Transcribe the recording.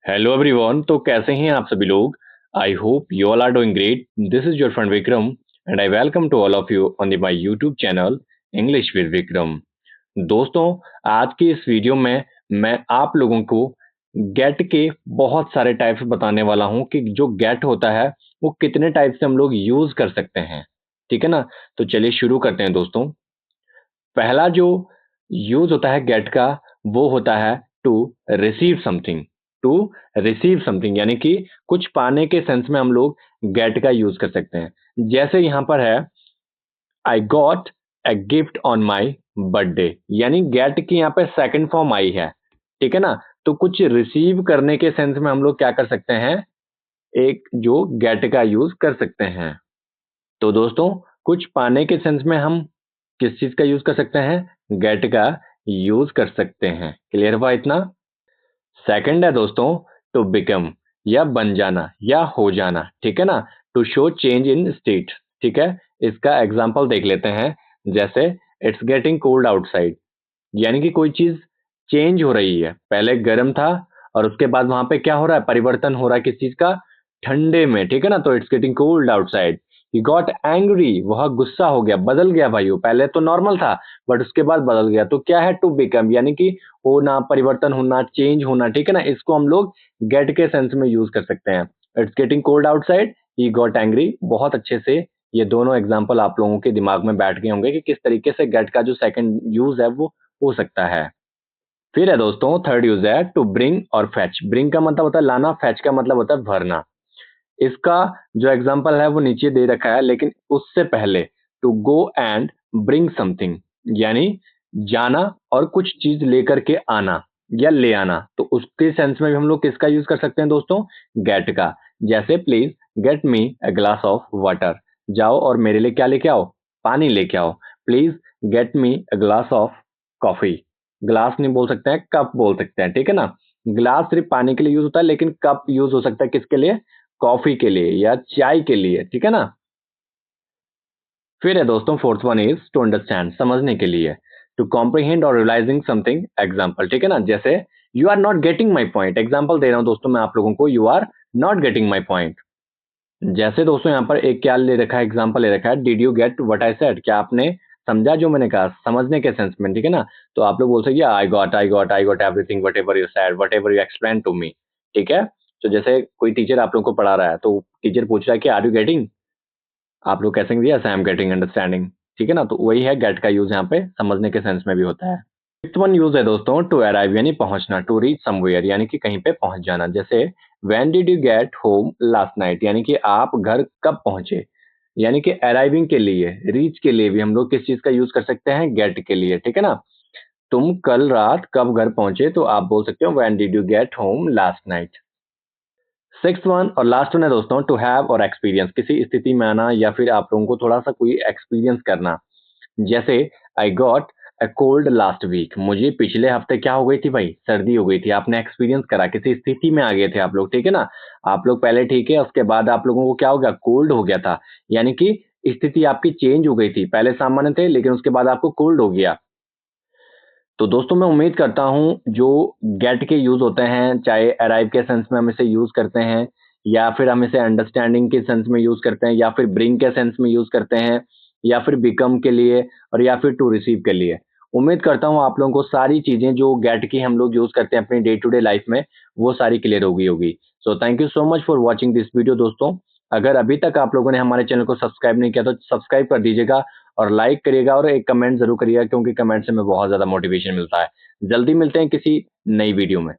Hello everyone. तो कैसे हैं आप सभी लोग। I hope you all are doing great. This is your friend Vikram and I welcome to all of you on the my YouTube channel English with Vikram. दोस्तों, आज की इस वीडियो में मैं आप लोगों को गेट के बहुत सारे टाइप्स बताने वाला हूं कि जो गेट होता है वो कितने टाइप से हम लोग यूज कर सकते हैं। ठीक है ना। तो चलिए शुरू करते हैं दोस्तों। पहला जो यूज होता है गेट का वो होता है to receive something. To receive something यानी कि कुछ पाने के सेंस में हम लोग गेट का यूज कर सकते हैं। जैसे यहां पर है I got a gift on my birthday, यानी गेट की यहाँ पे सेकंड फॉर्म आई है। ठीक है ना। तो कुछ रिसीव करने के सेंस में हम लोग क्या कर सकते हैं, एक जो गेट का यूज कर सकते हैं। तो दोस्तों, कुछ पाने के सेंस में हम किस चीज का यूज कर सकते हैं, गेट का यूज कर सकते हैं। क्लियर हुआ इतना। सेकंड है दोस्तों टू बिकम, या बन जाना या हो जाना। ठीक है ना। To show change in state. ठीक है। इसका एग्जांपल देख लेते हैं। जैसे इट्स गेटिंग कोल्ड आउटसाइड, यानी कि कोई चीज चेंज हो रही है, पहले गर्म था और उसके बाद वहां पे क्या हो रहा है, परिवर्तन हो रहा है किस चीज का, ठंडे में। ठीक है ना। तो it's getting cold outside. He got angry, वह गुस्सा हो गया, बदल गया भाइयों, पहले तो नॉर्मल था बट उसके बाद बदल गया। तो क्या है, टू बिकम, यानी कि होना, परिवर्तन होना, चेंज होना। ठीक है ना। इसको हम लोग गेट के सेंस में यूज कर सकते हैं। It's getting cold outside, he got angry. बहुत अच्छे से ये दोनों एग्जाम्पल आप लोगों के दिमाग में बैठ गए होंगे कि किस तरीके से गेट का जो सेकंड यूज है वो हो सकता है। फिर है दोस्तों थर्ड यूज है टू ब्रिंग और फैच। ब्रिंग का मतलब होता है लाना, फैच का मतलब होता है भरना। इसका जो एग्जांपल है वो नीचे दे रखा है, लेकिन उससे पहले to go and bring something, यानी जाना और कुछ चीज लेकर के आना या ले आना। तो उसके सेंस में भी हम लोग किसका यूज कर सकते हैं दोस्तों, गेट का। जैसे please get me a glass of water, जाओ और मेरे लिए क्या लेके आओ, पानी लेके आओ। Please get me a glass of coffee. Glass नहीं बोल सकते हैं, कप बोल सकते हैं। ठीक है ना। ग्लास सिर्फ पानी के लिए यूज होता है, लेकिन कप यूज हो सकता है किसके लिए, कॉफी के लिए या चाय के लिए। ठीक है ना। फिर है दोस्तों fourth one is to understand, समझने के लिए। टू कॉम्प्रिहेंड और रियलाइजिंग समथिंग, एग्जाम्पल। ठीक है ना। जैसे you are not getting my point, example दे रहा हूं दोस्तों मैं आप लोगों को, you are not getting my point. जैसे दोस्तों यहाँ पर एक क्या ले रखा है, एग्जाम्पल ले रखा है, did you get what I said, क्या आपने समझा जो मैंने कहा, समझने के सेंस में। ठीक है ना। तो आप लोग बोल सकते हैं I got everything whatever you said, whatever you explain to me. ठीक है। तो जैसे कोई टीचर आप लोगों को पढ़ा रहा है तो टीचर पूछ रहा है कि आर यू गेटिंग, आप लोग कैसे yes I am getting, understanding. ठीक है ना। तो वही है गेट का यूज, यहाँ पे समझने के सेंस में भी होता है। फिफ्थ वन यूज है दोस्तों टू अराइव, यानी पहुंचना। टू रीच समवेयर, यानी कि कहीं पे पहुंच जाना। जैसे when did you get home last night, यानी कि आप घर कब पहुंचे। यानी कि अराइविंग के लिए, रीच के लिए भी हम लोग किस चीज का यूज कर सकते हैं, गेट के लिए। ठीक है ना। तुम कल रात कब घर पहुंचे, तो आप बोल सकते हो when did you get home last night. Six one और लास्ट वन है दोस्तों टू हैव और एक्सपीरियंस, किसी स्थिति में आना या फिर आप लोगों को थोड़ा सा कोई एक्सपीरियंस करना। जैसे I got a cold last week, मुझे पिछले हफ्ते क्या हो गई थी भाई, सर्दी हो गई थी। आपने एक्सपीरियंस करा, किसी स्थिति में आ गए थे आप लोग। ठीक है ना। आप लोग पहले ठीक है, उसके बाद आप लोगों को क्या हो गया, कोल्ड हो गया था। यानी कि स्थिति आपकी चेंज हो गई थी, पहले सामान्य थे लेकिन उसके बाद आपको कोल्ड हो गया। तो दोस्तों मैं उम्मीद करता हूं जो गेट के यूज होते हैं, चाहे अराइव के सेंस में हम इसे यूज करते हैं, या फिर हम इसे अंडरस्टैंडिंग के सेंस में यूज करते हैं, या फिर ब्रिंग के सेंस में यूज करते हैं, या फिर बिकम के लिए, और या फिर टू रिसीव के लिए। उम्मीद करता हूं आप लोगों को सारी चीजें जो गेट की हम लोग यूज करते हैं अपनी डे टू डे लाइफ में वो सारी क्लियर हो गई होगी। So thank you so much for watching this video दोस्तों। अगर अभी तक आप लोगों ने हमारे चैनल को सब्सक्राइब नहीं किया तो सब्सक्राइब कर दीजिएगा और लाइक करिएगा और एक कमेंट जरूर करिएगा, क्योंकि कमेंट से हमें बहुत ज्यादा मोटिवेशन मिलता है। जल्दी मिलते हैं किसी नई वीडियो में।